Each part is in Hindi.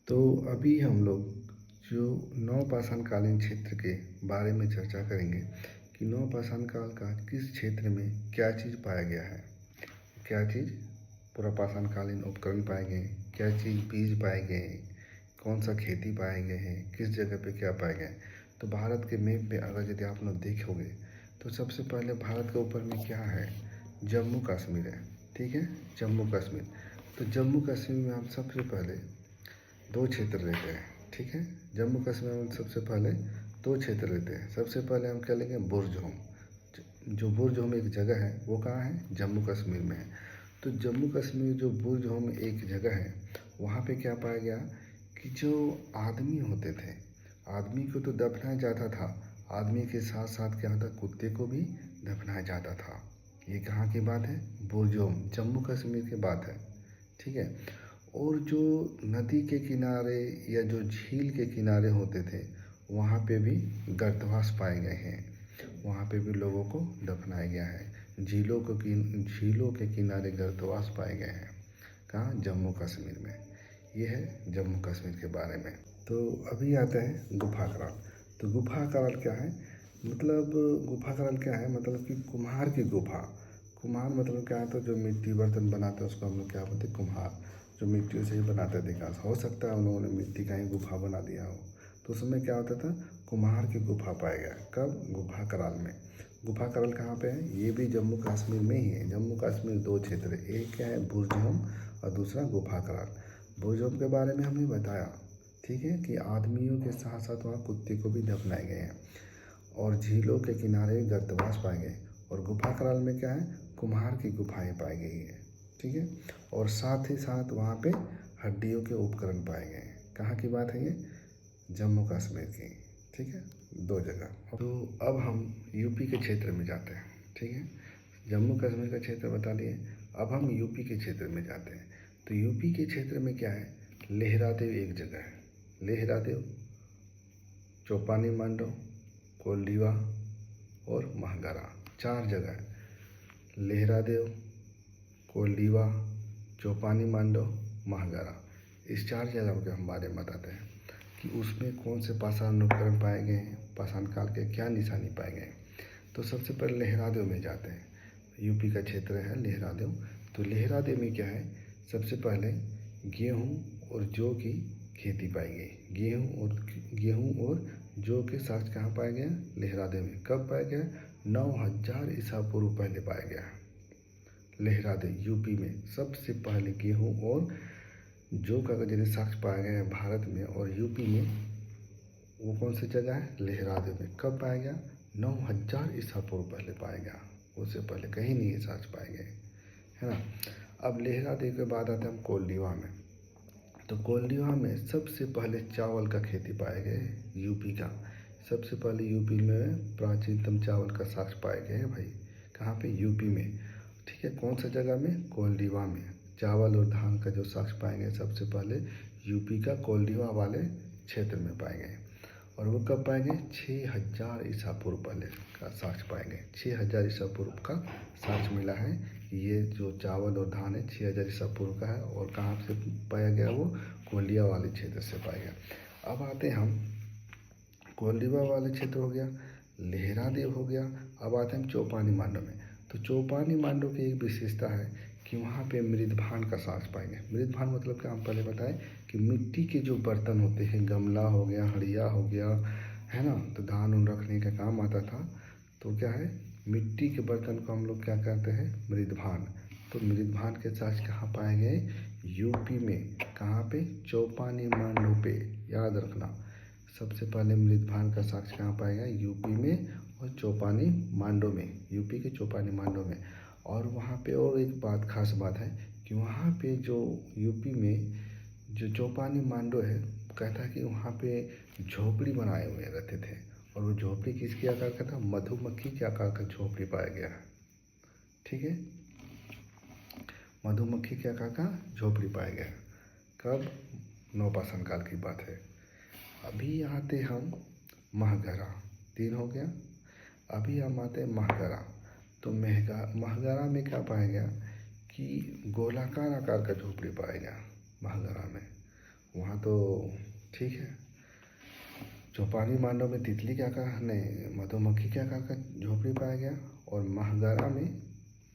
तो अभी हम लोग जो नवपाषाण कालीन क्षेत्र के बारे में चर्चा करेंगे कि नवपाषाण काल का किस क्षेत्र में क्या चीज़ पाया गया है। क्या चीज़ पुरापाषाण कालीन उपकरण पाए गए, क्या चीज़ बीज पाए गए, कौन सा खेती पाए गए हैं, किस जगह पे क्या पाए गए। तो भारत के मैप पे अगर यदि आप लोग देखोगे तो सबसे पहले भारत के ऊपर में क्या है, जम्मू कश्मीर है। ठीक है, जम्मू कश्मीर। तो जम्मू कश्मीर में हम सबसे पहले दो क्षेत्र लेते हैं। ठीक है, जम्मू कश्मीर में सबसे पहले दो क्षेत्र लेते हैं। सबसे पहले हम क्या लेंगे, बुर्ज जो बुर्ज होम एक जगह है वो कहाँ है, जम्मू कश्मीर में है। तो जम्मू कश्मीर जो बुर्ज होम एक जगह है वहाँ पे क्या पाया गया कि जो आदमी होते थे, आदमी को तो दफनाया जाता था, आदमी के साथ साथ क्या होता, कुत्ते को भी दफनाया जाता था। ये कहाँ की बात है, बुर्ज होम जम्मू कश्मीर की बात है। ठीक है, और जो नदी के किनारे या जो झील के किनारे होते थे वहाँ पे भी गर्तवास पाए गए हैं, वहाँ पे भी लोगों को दफनाया गया है। झीलों के किनारे गर्तवास पाए गए हैं। कहाँ, जम्मू कश्मीर में। ये है जम्मू कश्मीर के बारे में। तो अभी आते हैं गुफा कराल। तो गुफा कराल क्या है, मतलब गुफा कराल क्या है, मतलब कि कुम्हार की गुफा। कुम्हार मतलब क्या है, तो जो मिट्टी बर्तन बनाते हैं उसको हम लोग क्या बोलते हैं, कुम्हार। जो मिट्टी से ही बनाते देखा, हो सकता है उन लोगों ने मिट्टी का ही गुफा बना दिया हो। तो उसमें क्या होता था, कुम्हार की गुफा पाया गया। कब, गुफा कराल में। गुफा कराल कहाँ पे है, ये भी जम्मू कश्मीर में ही है। जम्मू कश्मीर दो क्षेत्र है, एक क्या है बुर्ज होम और दूसरा गुफा कराल। बुर्ज होम के बारे में हमने बताया, ठीक है, कि आदमियों के साथ साथ वहाँ कुत्ते को भी दफनाए गए हैं और झीलों के किनारे गर्तवास पाए गए। और गुफा कराल में क्या है, कुम्हार की गुफाएं पाई गई है। ठीक है, और साथ ही साथ वहाँ पे हड्डियों के उपकरण पाए गए हैं। कहाँ की बात है ये, जम्मू कश्मीर की। ठीक है, दो जगह। तो अब हम यूपी के क्षेत्र में जाते हैं। ठीक है, जम्मू कश्मीर का क्षेत्र बता दिए, अब हम यूपी के क्षेत्र में जाते हैं। तो यूपी के क्षेत्र में क्या है, लेहरा देव एक जगह है। लेहरा देव, चौपानी मांडव, कोल्डीवा और महगरा, चार जगह है। लेहरा देव, कोल्डीवा, चौपानी मांडव, महगरा, इस चार जगह के हम बारे में बताते हैं कि उसमें कौन से पाषाण उपकरण पाए गए हैं, पाषाण काल के क्या निशानी पाए गए हैं। तो सबसे पहले लेहरा देव में जाते हैं। यूपी का क्षेत्र है लेहरा देव। तो लेहरा देव में क्या है, सबसे पहले गेहूँ और जौ की खेती पाई गई। गेहूँ और जौ के साक्ष्य कहाँ पाया गया, लेहरा देव में। कब पाया गया, 9000 ईसा पूर्व पहले पाया गया। लेहरा देव यूपी में सबसे पहले गेहूँ और जौ का यदि साक्ष्य पाया गया है भारत में और यूपी में, वो कौन सी जगह है, लेहरा देव में। कब पाया गया, 9000 ईसा पूर्व पहले पाया गया, उससे पहले कहीं नहीं ये साक्ष्य पाए गए, है ना। अब लेहरा देव के बाद आते हैं हम कोल्डीवा में। तो कोल्डीवा में सबसे पहले चावल का खेती पाए गए यूपी का। सबसे पहले यूपी में प्राचीनतम चावल का साक्ष्य पाए गए हैं भाई। कहाँ पे, यूपी में। ठीक है, कौन सा जगह में, कोल्डीवा में। चावल और धान का जो साक्ष्य पाए गए सबसे पहले यूपी का कोल्डीवा वाले क्षेत्र में पाए गए। और वो कब पाए गए, 6000 ईसा पूर्व पहले का साक्ष्य पाए गए। 6000 ईसा पूर्व का साक्ष्य मिला है। ये जो चावल और धान है 6000 ईसा पूर्व का है। और कहाँ से पाया गया, वो कोल्डिया वाले क्षेत्र से पाया गया। अब आते हैं हम, कोल्डीवा वाले क्षेत्र हो गया, लेहरा देव हो गया। अब आते हैं हम चौपानी मांडव में। तो चौपानी मांडव की एक विशेषता है कि वहाँ पे मृदभान का साक्ष्य पाएंगे। मृदभान मतलब क्या, हम पहले बताएं कि मिट्टी के जो बर्तन होते हैं, गमला हो गया, हड़िया हो गया, है ना, तो धान उन रखने का काम आता था। तो क्या है, मिट्टी के बर्तन को हम लोग क्या कहते हैं, मृदभान। तो मृदभान के साक्ष्य कहाँ पाए गए, यूपी में। कहाँ पे, चौपानी मांडव पे, याद रखना। सबसे पहले मृदभान का साक्ष्य कहाँ पाया गया, यूपी में और चौपानी मांडव में, यूपी के चौपानी मांडव में। और वहाँ पे और एक बात, खास बात है कि वहाँ पे जो यूपी में जो चौपानी मांडव है, कहता है कि वहाँ पे झोपड़ी बनाए हुए रहते थे। और वो झोपड़ी किसके आकार का था, मधुमक्खी के आकार का झोपड़ी पाया गया है। ठीक है, मधुमक्खी के आकार का झोपड़ी पाया गया। कब, नवपाषाण काल की बात है। अभी आते हम महगरा, तीन हो गया। अभी हम आते हैं महगरा। तो महगरा में क्या पाया गया कि गोलाकार आकार का झोपड़ी पाया गया महगरा में। वहाँ तो ठीक है। चौपानी मांडव में तितली के आकार नहीं, मधुमक्खी के आकार का झोपड़ी पाया गया, और महागारा में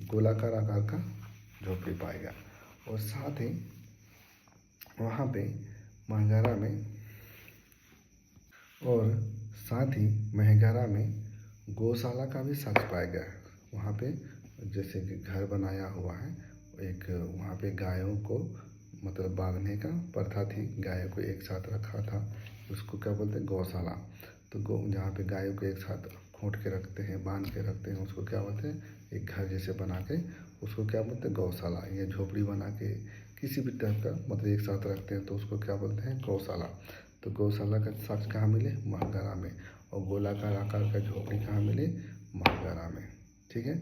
गोलाकार आकार का झोपड़ी पाया गया। और साथ ही वहाँ पे महागारा में और साथ ही महगारा में गौशाला का भी साक्ष्य पाया गया है। वहाँ पे जैसे कि घर बनाया हुआ है, एक वहाँ पे गायों को मतलब बांधने का प्रथा थी, गायों को एक साथ रखा था, उसको क्या बोलते हैं, गौशाला। तो जहाँ पे गायों को एक साथ खोंट के रखते हैं, बांध के रखते हैं, उसको क्या बोलते हैं, एक घर जैसे बना के उसको क्या बोलते हैं, गौशाला। या झोपड़ी बना के किसी भी टाइप का मतलब एक साथ रखते हैं तो उसको क्या बोलते हैं, गौशाला। तो गौशाला का साक्ष्य कहाँ मिले, महागारा में। और गोलाकार आकार का झोपड़ी कहाँ मिले, महागारा में। ठीक है।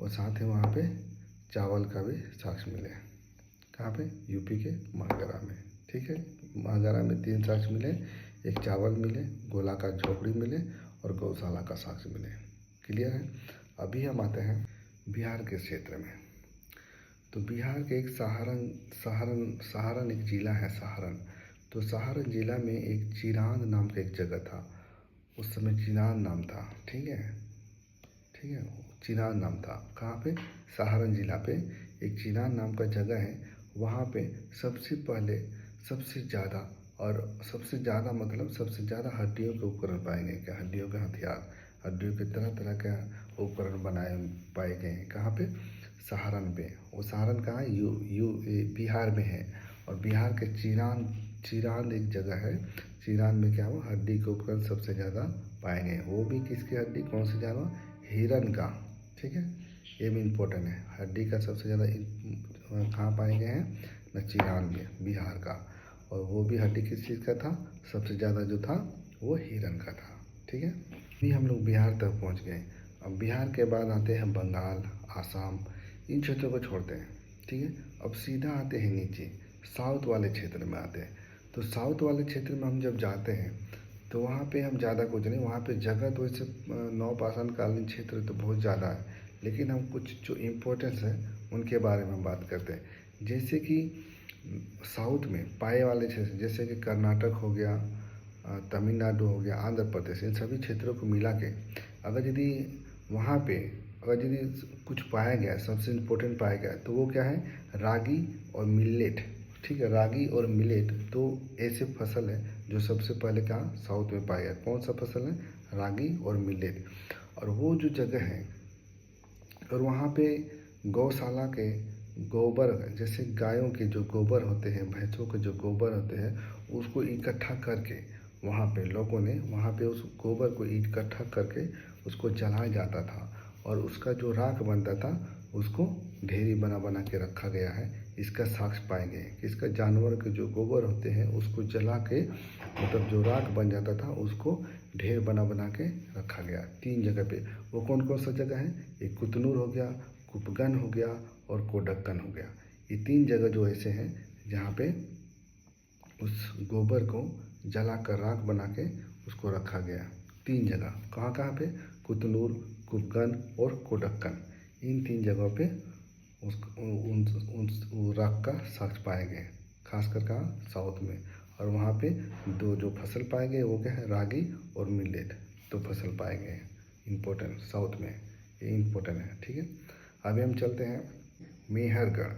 और साथ ही वहाँ पे चावल का भी साक्ष्य मिले, कहाँ पे, यूपी के महागारा में। ठीक है। महागारा में 3 साक्ष्य मिले, एक चावल मिले, गोलाकार झोपड़ी मिले और गौशाला का साक्ष्य मिले। क्लियर है। अभी हम आते हैं बिहार के क्षेत्र में। तो बिहार के एक सहारन एक जिला है, सहारन। तो सहारन जिला में एक चिरांद नाम का एक जगह था, उस समय चिरांद नाम था। ठीक है, ठीक है, चिरांद नाम था। कहाँ पे, सहारन जिला पे एक चिरांद नाम का जगह है। वहाँ पे सबसे पहले सबसे ज़्यादा मतलब सबसे ज़्यादा हड्डियों के उपकरण पाए गए। क्या, हड्डियों के हथियार, हड्डियों के तरह तरह के उपकरण पाए गए हैं। कहाँ पे, सहारन पे। वो सहारन कहाँ है, बिहार में है। और बिहार के चिरांद एक जगह है, चिरांद में क्या हुआ, हड्डी के उपकरण सबसे ज़्यादा पाए गए। वो भी किसकी हड्डी, कौन से जानवर, हिरन का। ठीक है, ये भी इम्पोर्टेंट है। हड्डी का सबसे ज़्यादा कहाँ पाए गए हैं, न चिरांद में, बिहार का। और वो भी हड्डी किस चीज़ का था, सबसे ज़्यादा जो था वो हिरन का था। ठीक है। अभी हम लोग बिहार तक पहुँच गए। अब बिहार के बाद आते हैं बंगाल, आसाम, इन क्षेत्रों को छोड़ते हैं। ठीक है। अब सीधा आते हैं नीचे, साउथ वाले क्षेत्र में आते हैं। तो साउथ वाले क्षेत्र में हम जब जाते हैं तो वहाँ पे हम ज़्यादा कुछ नहीं, वहाँ पे जगह तो वैसे नवपाषाण कालीन क्षेत्र तो बहुत ज़्यादा है, लेकिन हम कुछ जो इम्पोर्टेंस है उनके बारे में हम बात करते हैं। जैसे कि साउथ में पाए वाले क्षेत्र, जैसे कि कर्नाटक हो गया, तमिलनाडु हो गया, आंध्र प्रदेश, इन सभी क्षेत्रों को मिला के अगर यदि वहाँ पे अगर यदि कुछ पाया गया, सबसे इम्पोर्टेंट पाया गया, तो वो क्या है, रागी और मिलेट। ठीक है, रागी और मिलेट तो ऐसे फसल है जो सबसे पहले कहाँ, साउथ में पाया गया। कौन सा फसल है, रागी और मिलेट। और वो जो जगह है, और वहाँ पे गौशाला के गोबर, जैसे गायों के जो गोबर होते हैं, भैंसों के जो गोबर होते हैं, उसको इकट्ठा करके वहाँ पे लोगों ने वहाँ पे उस गोबर को इकट्ठा करके उसको जलाया जाता था। और उसका जो राख बनता था उसको ढेरी बना बना के रखा गया है। इसका साक्ष्य पाए गए कि इसका जानवर के जो गोबर होते हैं उसको जला के मतलब जो राख बन जाता था उसको ढेर बना बना के रखा गया 3 जगह पे। वो कौन कौन सा जगह है, एक कुतनूर हो गया, कुपगन हो गया और कोडक्कन हो गया। ये 3 जगह जो ऐसे हैं जहाँ पे उस गोबर को जला कर राख बना के उसको रखा गया। 3 जगह, कहाँ कहाँ पे, कुतनूर, कुपगन और कोडक्कन। इन 3 जगहों पे उन राख का साक्ष्य पाए गए, खासकर कहाँ, साउथ में। और वहाँ पे 2 जो फसल पाए गए वो क्या है, रागी और मिलेट, 2 फसल पाए गए हैं इम्पोर्टेंट साउथ में, ये इम्पोर्टेंट है। ठीक है। अभी हम चलते हैं मेहरगढ़।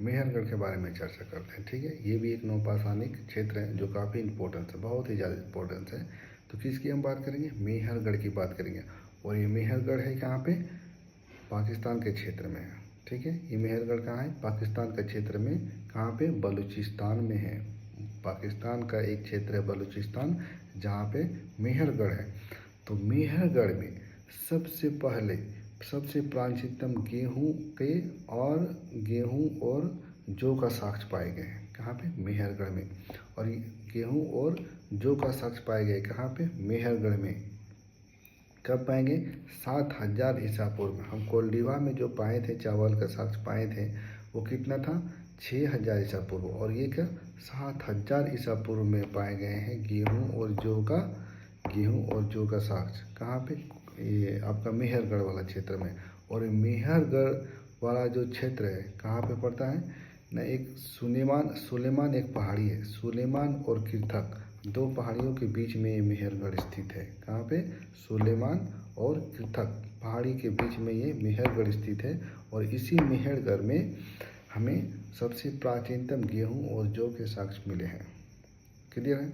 मेहरगढ़ के बारे में चर्चा करते हैं। ठीक है, ये भी एक नवपाषाणिक क्षेत्र है जो काफ़ी इम्पोर्टेंस है, बहुत ही ज़्यादा इम्पोर्टेंस है। तो किसकी हम बात करेंगे, मेहरगढ़ की बात करेंगे। और ये मेहरगढ़ है कहाँ पे, पाकिस्तान के क्षेत्र में है। ठीक है, ये मेहरगढ़ कहाँ है, पाकिस्तान के क्षेत्र में। कहाँ पे, बलूचिस्तान में है। पाकिस्तान का एक क्षेत्र है बलूचिस्तान, जहाँ पे मेहरगढ़ है। तो मेहरगढ़ में सबसे पहले सबसे प्राचीनतम गेहूँ और जौ का साक्ष्य पाए गए हैं। कहाँ पे, मेहरगढ़ में। और गेहूँ और जौ का साक्ष्य पाए गए कहाँ पे, मेहरगढ़ में। कब पाएंगे, 7000 ईसा पूर्व में। हम कोल्डिवा में जो पाए थे चावल का साक्ष्य पाए थे वो कितना था, 6000 ईसा पूर्व। और ये क्या, 7000 ईसा पूर्व में पाए गए हैं गेहूँ और जौ का साक्ष्य। कहाँ पे, ये आपका मेहरगढ़ वाला क्षेत्र में। और मेहरगढ़ वाला जो क्षेत्र है कहाँ पे पड़ता है, न एक सुलेमान एक पहाड़ी है। सुलेमान और किरथक दो पहाड़ियों के बीच में ये मेहरगढ़ स्थित है। कहाँ पे? सुलेमान और किरथक पहाड़ी के बीच में ये मेहरगढ़ स्थित है। और इसी मेहरगढ़ में हमें सबसे प्राचीनतम गेहूं और जौ के साक्ष्य मिले हैं। क्लियर है?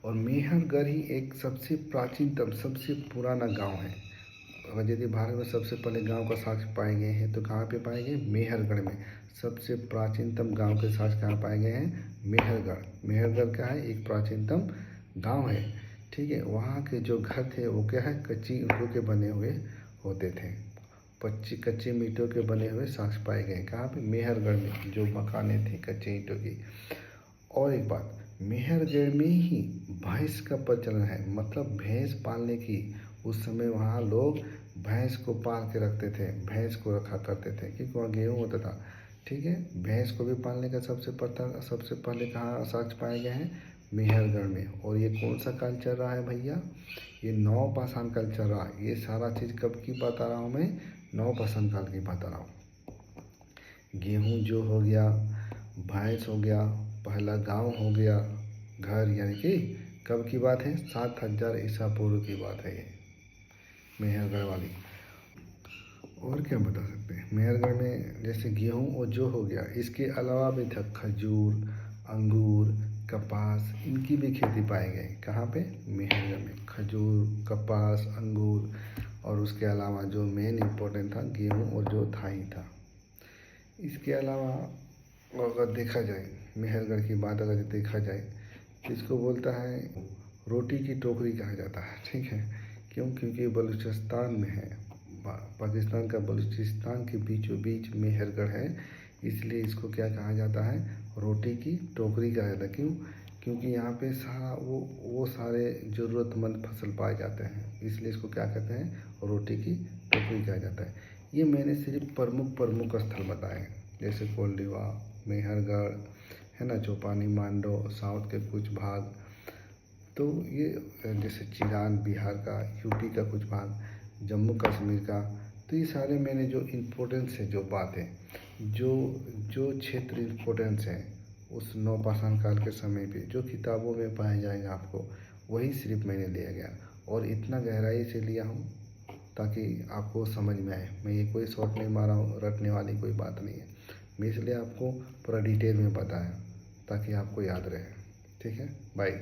और मेहरगढ़ ही एक सबसे प्राचीनतम सबसे पुराना गांव है। अगर यदि भारत में सबसे पहले गांव का साक्ष्य पाए गए हैं तो कहाँ पे पाए गए? मेहरगढ़ में। सबसे प्राचीनतम गांव के साक्ष्य कहाँ पाए गए हैं? मेहरगढ़। मेहरगढ़ क्या है? एक प्राचीनतम गांव है। ठीक है। वहाँ के जो घर थे वो क्या है? कच्ची ईंटों के बने हुए होते थे। कच्चे ईंटों के बने हुए साक्ष्य पाए गए। कहाँ पे? मेहरगढ़ में जो मकानें थी कच्चे ईंटों की। और एक बात, मेहरगढ़ में ही भैंस का प्रचलन है। मतलब भैंस पालने की उस समय वहाँ लोग भैंस को पाल के रखते थे, भैंस को रखा करते थे क्योंकि वहाँ गेहूँ होता था। ठीक है। भैंस को भी पालने का सबसे पहले कहाँ साक्ष्य पाए गए हैं? मेहरगढ़ में। और ये कौन सा काल चल रहा है भैया? ये नवपाषाण काल चल रहा है। ये सारा चीज़ कब की बता रहा हूँ मैं? नवपाषाण काल की बता रहा हूँ। गेहूँ जो हो गया, भैंस हो गया, पहला गांव हो गया, घर, यानी कि कब की बात है? 7000 ईसा पूर्व की बात है ये मेहरगढ़ वाली। और क्या बता सकते हैं? मेहरगढ़ में जैसे गेहूँ और जौ हो गया, इसके अलावा भी था खजूर, अंगूर, कपास, इनकी भी खेती पाए गए। कहाँ पे? मेहरगढ़ में। खजूर, कपास, अंगूर और उसके अलावा जो मेन इम्पोर्टेंट था गेहूँ और जौ था ही था। इसके अलावा अगर देखा जाए, मेहरगढ़ की बात अगर देखा जाए तो इसको बोलता है रोटी की टोकरी कहा जाता है। ठीक है। क्यों? क्योंकि बलूचिस्तान में है, पाकिस्तान का बलूचिस्तान के बीचों बीच मेहरगढ़ है, इसलिए इसको क्या कहा जाता है? रोटी की टोकरी कहा जाता है। क्यों? क्योंकि यहाँ पे सारा वो सारे ज़रूरतमंद फसल पाए जाते हैं, इसलिए इसको क्या कहते हैं? रोटी की टोकरी कहा जाता है। ये मैंने सिर्फ प्रमुख स्थल बताए हैं, जैसे कोल्डिवा, मेहरगढ़, है ना, चौपानी, मांडो, साउथ के कुछ भाग। तो ये जैसे चिरान बिहार का, यूपी का कुछ भाग, जम्मू कश्मीर का। तो ये सारे मैंने जो इम्पोर्टेंस है, जो बातें, जो क्षेत्र इम्पोर्टेंस है उस नवपाषाण काल के समय पे जो किताबों में पाया जाएगा आपको, वही सिर्फ मैंने लिया गया। और इतना गहराई से लिया हूँ ताकि आपको समझ में आए। मैं ये कोई शॉर्ट नहीं मारा हूँ, रटने वाली कोई बात नहीं है। मैं इसलिए आपको पूरा डिटेल में बताया ताकि आपको याद रहे। ठीक है। बाय।